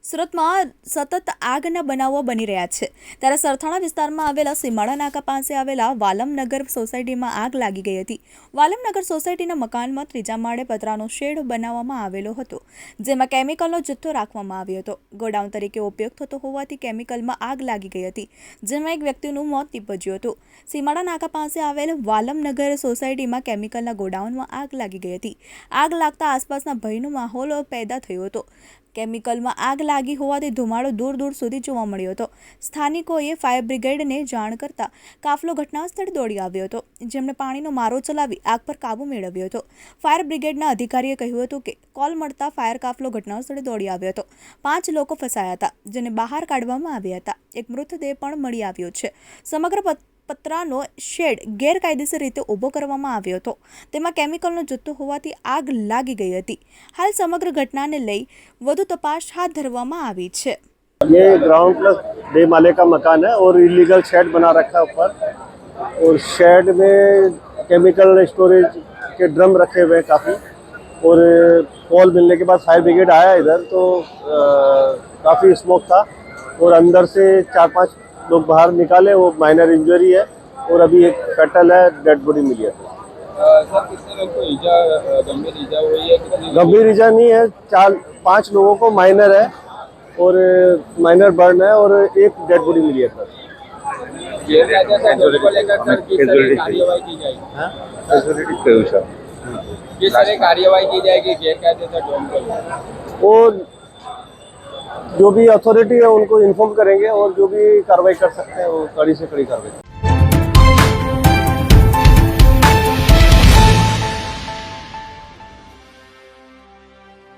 સુરતમાં સતત આગના બનાવો બની રહ્યા છે ત્યારે સરથાણા વિસ્તારમાં આવેલા સીમાડા નાકા પાસે આવેલા વાલમનગર સોસાયટીમાં આગ લાગી ગઈ હતી। વાલમનગર સોસાયટીના મકાનમાં ત્રીજા માળે પતરાનો શેડ બનાવવામાં આવેલો હતો, જેમાં કેમિકલનો જથ્થો રાખવામાં આવ્યો હતો। ગોડાઉન તરીકે ઉપયોગ થતો હોવાથી કેમિકલમાં આગ લાગી ગઈ હતી, જેમાં એક વ્યક્તિનું મોત નીપજ્યું હતું। સીમાડા નાકા પાસે આવેલ વાલમનગર સોસાયટીમાં કેમિકલના ગોડાઉનમાં આગ લાગી ગઈ હતી। આગ લાગતા આસપાસના ભયનો માહોલ પેદા થયો હતો। કેમિકલમાં આગ લાગી હોવાથી ધુમાડો દૂર દૂર સુધી જોવા મળ્યો હતો। સ્થાનિકોએ ફાયર બ્રિગેડને જાણ કરતા કાફલો ઘટના સ્થળે દોડી આવ્યો હતો, જેમણે પાણીનો મારો ચલાવી આગ પર કાબુ મેળવ્યો હતો। ફાયર બ્રિગેડના અધિકારીએ કહ્યું હતું કે કોલ મળતા ફાયર કાફલો ઘટના સ્થળે દોડી આવ્યો હતો। 5 લોકો ફસાયા હતા, જેને બહાર કાઢવામાં આવ્યા હતા। એક મૃતદેહ પણ મળી આવ્યો છે। સમગ્ર પતરાનો શેડ ગેરકાયદેસર રીતે ઊભો કરવામાં આવ્યો હતો, તેમાં કેમિકલનો જથ્થો હોવાથી આગ લાગી ગઈ હતી। હાલ સમગ્ર ઘટનાને લઈ વધુ તપાસ હાથ ધરવામાં આવી છે। ये ग्राउंड प्लस 2 माले का मकान है और इलीगल शेड बना रखा है ऊपर, और शेड में केमिकल स्टोरेज के ड्रम रखे हुए हैं काफ़ी। और कॉल मिलने के बाद फायर ब्रिगेड आया इधर, तो काफ़ी स्मोक था और अंदर से 4-5 लोग बाहर निकाले, वो माइनर इंजरी है और अभी एक फेटल है, डेड बॉडी मिली है। सर कितने लोग को गंभीर ईजा हुई है? गंभीर ईजा नहीं है, 4-5 लोगों को माइनर है और माइनर बर्न है और एक डेड बॉडी मिली है सर। कार्यवाही की जाएगी, किस तरह कार्यवाही की जाएगी गैरकायदेसर डोम पर? वो जो भी अथॉरिटी है उनको इन्फॉर्म करेंगे और जो भी कार्रवाई कर सकते हैं वो कड़ी से कड़ी कार्रवाई।